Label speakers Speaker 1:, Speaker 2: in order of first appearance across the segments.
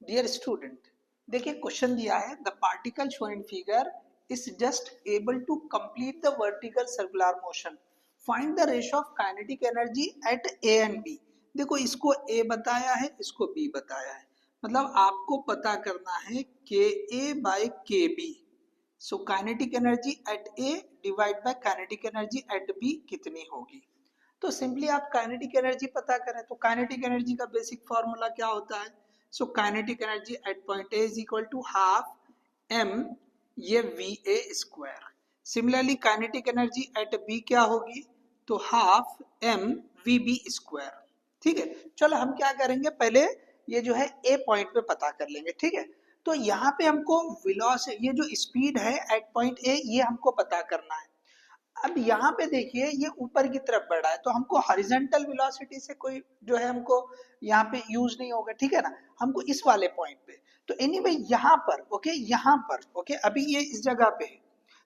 Speaker 1: Dear student, देखिए question दिया है the particle shown in figure is just able to complete the vertical circular motion, find the ratio of kinetic energy at A and B. देखो इसको ए बताया है, इसको B बताया है, मतलब आपको पता करना है K A by K B. So kinetic energy at A divide by kinetic energy at B कितनी होगी। तो सिंपली आप काइनेटिक एनर्जी पता करें तो काइनेटिक एनर्जी का बेसिक फॉर्मूला क्या होता है। So kinetic energy at point A is equal to half m ये v A square. Similarly kinetic energy at B क्या होगी, तो half m v B square. ठीक है, चलो हम क्या करेंगे, पहले ये जो है ए पॉइंट पे पता कर लेंगे। ठीक है, तो यहाँ पे हमको वेलोसिटी, ये जो स्पीड है एट पॉइंट ए, ये हमको पता करना है। अब यहाँ पे देखिए ये ऊपर की तरफ बढ़ रहा है, तो हमको हॉरिजॉन्टल वेलोसिटी से कोई जो है हमको यहाँ पे यूज नहीं होगा। ठीक है ना, हमको इस वाले पॉइंट पे, तो एनीवे यहाँ पर ओके, यहाँ पर ओके, अभी ये इस जगह पे है,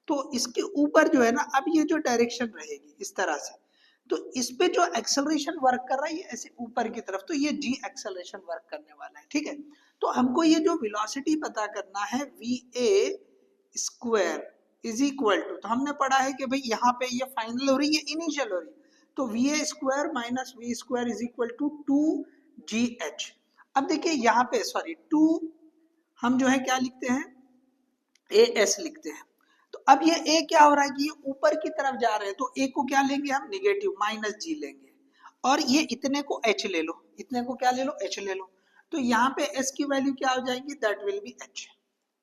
Speaker 1: तो इसके ऊपर जो है ना, अब ये जो डायरेक्शन रहेगी इस तरह से, तो इस पे जो एक्सेलरेशन वर्क कर रहा है ये ऐसे ऊपर की तरफ, तो ये जी एक्सेलरेशन वर्क करने वाला है। ठीक है, तो हमको ये जो वेलोसिटी पता करना है V A square is equal to, तो हमने पढ़ा है कि भाई यहाँ पे ये फाइनल हो रही है, इनिशियल हो रही है, तो V A square minus V square is equal to 2gh। अब देखिए यहाँ पे सॉरी 2 हम जो है क्या लिखते हैं, ए एस लिखते हैं। तो अब ये ए क्या हो रहा है कि ये ऊपर की तरफ जा रहे हैं, तो ए को क्या लेंगे हम, निगेटिव माइनस जी लेंगे, और ये इतने को एच ले लो, इतने को क्या ले लो, एच ले लो। तो यहाँ पे एस की वैल्यू क्या हो जाएगी, दैट विल बी एच।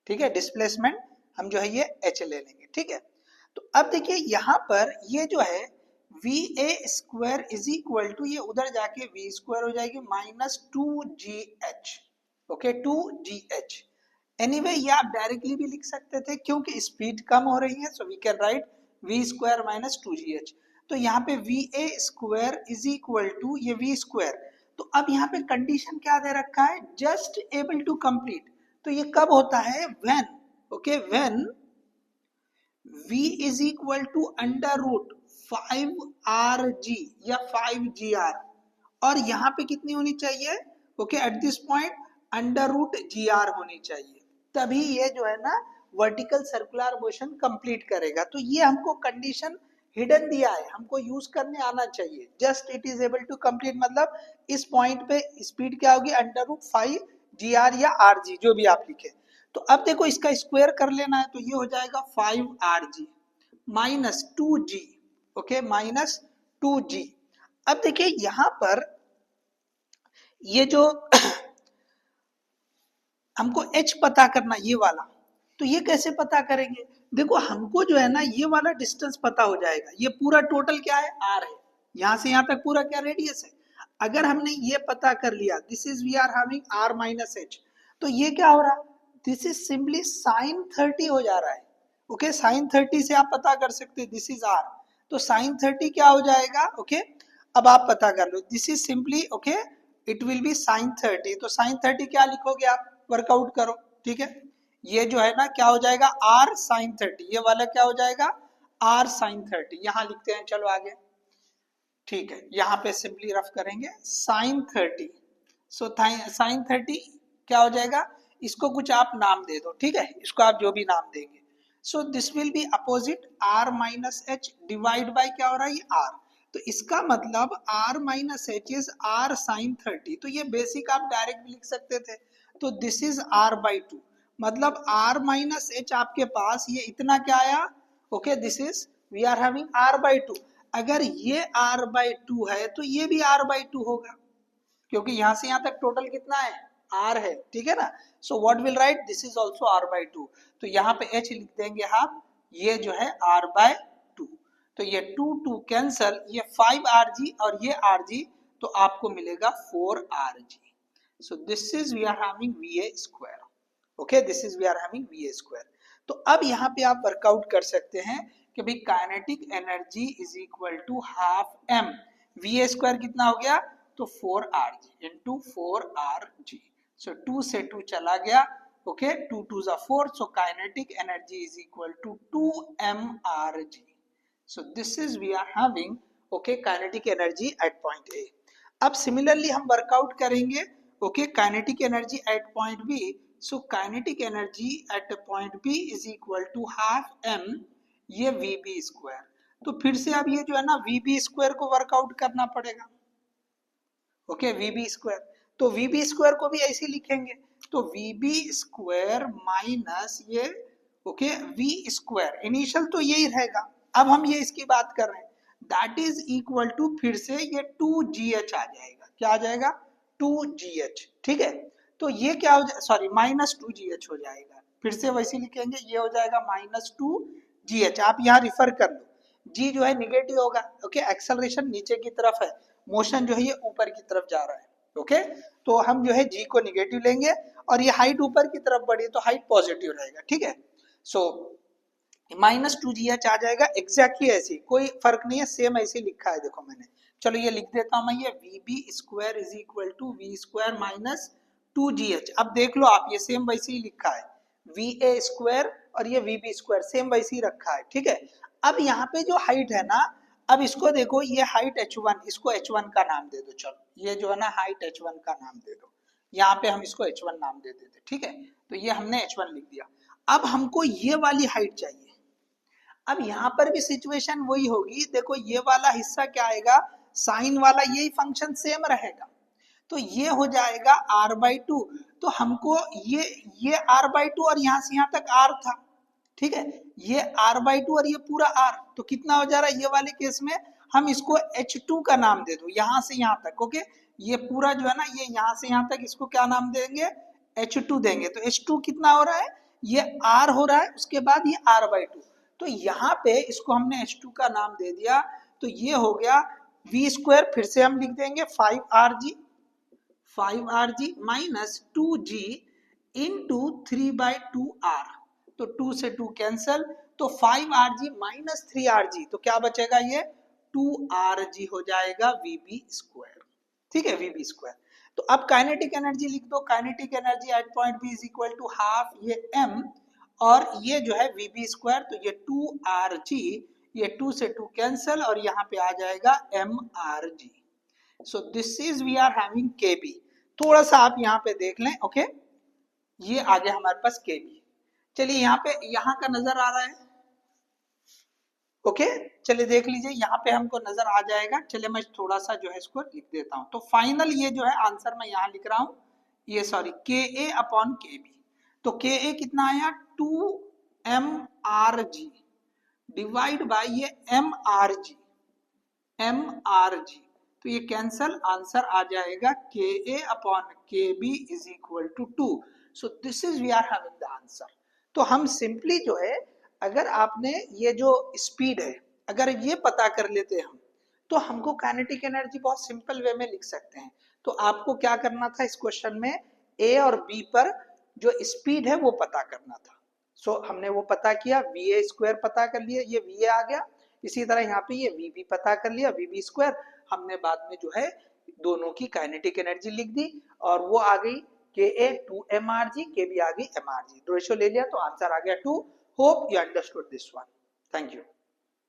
Speaker 1: ठीक है, डिस्प्लेसमेंट हम जो है ये एच ले लेंगे। ठीक है, तो अब देखिए यहाँ पर ये जो है V A square is equal to, ये उधर जाके वी स्क्वायर हो जाएगी minus 2gh। Okay, 2gh। Anyway ये आप डायरेक्टली भी लिख सकते थे, क्योंकि स्पीड कम हो रही है, so we can write V square minus 2gh। तो यहाँ पे V A square is equal to ये वी स्क्वायर, तो अब यहाँ पे कंडीशन क्या दे रखा है, जस्ट एबल टू कंप्लीट। तो ये कब होता है, when okay, when v is equal to under root 5rg या 5gr, और यहाँ पे कितनी होनी चाहिए, okay, at this point under root gr होनी चाहिए, तभी ये जो है ना वर्टिकल सर्कुलर मोशन कंप्लीट करेगा। तो ये हमको कंडीशन हिडन दिया है, हमको यूज करने आना चाहिए। Just it is able to complete मतलब इस पॉइंट पे स्पीड क्या होगी, अंडर रूट 5gr या rg जो भी आप लिखे। तो अब देखो इसका स्क्वायर कर लेना है, तो ये हो जाएगा 5rg minus 2g। Okay, minus 2g। अब देखिए यहां पर ये जो हमको h पता करना ये वाला, तो ये कैसे पता करेंगे, देखो हमको जो है ना ये वाला डिस्टेंस पता हो जाएगा, ये पूरा टोटल क्या है, r है, यहां से यहां तक पूरा क्या रेडियस है। अगर हमने ये पता कर लिया, this is we are having r minus h, तो ये क्या हो रहा है, दिस इज सिंपली साइन 30 हो जा रहा है। ओके, साइन 30 से आप पता कर सकते हैं दिस इज r, तो साइन 30 क्या हो जाएगा, ओके, अब आप पता कर लो, this is simply okay, it will be sine 30, तो साइन 30 क्या लिखोगे आप, वर्कआउट करो। ठीक है, ये जो है ना क्या हो जाएगा, r साइन 30, ये वाला क्या हो जाएगा, r साइन 30, यहां लिखते हैं, चलो आगे। ठीक है, यहाँ पे सिंपली रफ करेंगे साइन 30, सो साइन 30 क्या हो जाएगा, इसको कुछ आप नाम दे दो। ठीक है, इसको आप जो भी नाम देंगे, so this will be opposite r minus H divide by क्या हो रहा है, ये r, तो इसका मतलब r minus H is r sine 30, तो ये बेसिक आप डायरेक्ट लिख सकते थे, तो दिस इज r बाई 2, मतलब r माइनस एच आपके पास ये इतना क्या आया, okay, this is we are having r by 2। अगर ये r बाई 2 है तो ये भी r बाई 2 होगा, क्योंकि यहां से यहां तक टोटल कितना है, r है। ठीक है ना, so what will write, this is also r by 2, तो यहाँ पे h लिख देंगे हम, ये जो है r बाय 2, तो ये 2 कैंसल, ये 5rg और ये rg, तो आपको मिलेगा 4rg। So this is we are having va square. Okay, this is we are having va square. तो अब यहाँ पे आप वर्कआउट कर सकते हैं कि भाई kinetic energy is equal to half M, va square कितना हो गया, तो 4rg इंटू 4rg, सो 2 से 2 चला गया, ओके, 2 2 जा 4, so kinetic energy is equal to 2mrg। So this is we are having okay kinetic energy at point A. अब similarly हम वर्कआउट करेंगे okay, kinetic energy at point B. So kinetic energy at point B is equal to half m ये VB square. तो फिर से अब ये जो है ना VB स्क्वायर को वर्कआउट करना पड़ेगा। ओके, VB स्क्वायर, तो VB स्क्वायर को भी ऐसे लिखेंगे, तो VB स्क्वायर माइनस ये ओके V स्क्वायर, इनिशियल तो यही रहेगा। अब हम ये इसकी बात कर रहे हैं, दैट इज इक्वल टू फिर से ये 2GH आ जाएगा। क्या आ जाएगा? 2GH। ठीक है, तो ये क्या हो जाए, सॉरी माइनस 2GH हो जाएगा। फिर से वैसे लिखेंगे, ये हो जाएगा माइनस 2GH। आप यहाँ रिफर कर लो, G जो है निगेटिव होगा। ओके, एक्सेलरेशन नीचे की तरफ है, मोशन जो है ये ऊपर की तरफ जा रहा है। ओके, तो हम जो है G को निगेटिव लेंगे और ये हाइट ऊपर की तरफ बढ़ी तो हाइट पॉजिटिव रहेगा। ठीक है, सो माइनस 2GH आ जाएगा। एग्जैक्टली ऐसे, कोई फर्क नहीं है, सेम ऐसे लिखा है। देखो मैंने, चलो ये लिख देता हूं मैं, ये VB square is equal to V square minus 2GH। अब देख लो आप, ये सेम वैसे ही लिखा है, VA स्क्वायर और ये VB स्क्वायर सेम वैसे ही रखा है। ठीक है, अब यहाँ पे जो हाइट है ना, अब इसको देखो, ये हाइट H1, इसको H1 का नाम दे दो। चलो ये जो है ना हाइट H1 का नाम दे दो, यहाँ पे हम इसको H1 नाम दे देते। ठीक है, तो ये हमने H1 लिख दिया। अब हमको ये वाली हाइट चाहिए। अब यहाँ पर भी सिचुएशन वही होगी। देखो ये वाला हिस्सा क्या आएगा, साइन वाला यही फंक्शन सेम रहेगा, तो ये हो जाएगा r/2। तो हमको ये r/2 और यहाँ से यहाँ तक r था। ठीक है, ये r/2 और ये पूरा r, तो कितना हो जा रहा है ये वाले केस में, हम इसको H2 का नाम दे दो, यहाँ से यहाँ तक। ओके, ये पूरा जो है ना, ये यहाँ से यहाँ तक, इसको क्या नाम देंगे, H2 देंगे। तो H2 कितना हो रहा है, ये r हो रहा है, उसके बाद ये r/2। तो यहाँ पे इसको हमने H2 का नाम दे दिया, तो ये हो गया V स्क्वायर। फिर से हम लिख देंगे 5rg minus 2g into 3/2r। तो 2 से 2 कैंसल, तो 5rg माइनस 3rg, तो क्या बचेगा, ये 2rg हो जाएगा VB स्क्वायर। ठीक है, VB स्क्वायर। तो अब काइनेटिक एनर्जी लिख दो, kinetic energy at point B is equal to half ये m और ये जो है VB स्क्वायर, तो ये 2rg, ये 2 से 2 कैंसल और यहाँ पे आ जाएगा mrg। So this is we are having KB। थोड़ा सा आप यहाँ पे देख लें। ओके, ये आ गया हमारे पास KB। चलिए यहाँ पे, यहाँ का नजर आ रहा है। ओके, चलिए देख लीजिए, यहाँ पे हमको नजर आ जाएगा। चलिए मैं थोड़ा सा जो है इसको लिख देता हूँ। तो फाइनल ये जो है आंसर मैं यहाँ लिख रहा हूँ, ये सॉरी KA अपॉन KB। तो KA कितना आया, 2mrg डिवाइड बाय ये mrg, तो ये कैंसल, आंसर आ जाएगा KA upon KB is equal to 2। So this is we are having the answer. तो हम सिंपली जो है, अगर आपने ये जो स्पीड है अगर ये पता कर लेते हम, तो हमको काइनेटिक एनर्जी बहुत सिंपल वे में लिख सकते हैं। तो आपको क्या करना था इस क्वेश्चन में, A और B पर जो स्पीड है वो पता करना था। सो हमने वो पता किया, VA स्क्वायर पता कर लिया, ये VA आ गया। इसी तरह यहाँ पे ये VB पता कर लिया, VB स्क्वायर। हमने बाद में जो है दोनों की काइनेटिक एनर्जी लिख दी और वो आ गई KA 2mrg, KB आ गई mrg। रेशियो ले लिया तो आंसर आ गया 2। Hope you understood this one. Thank you.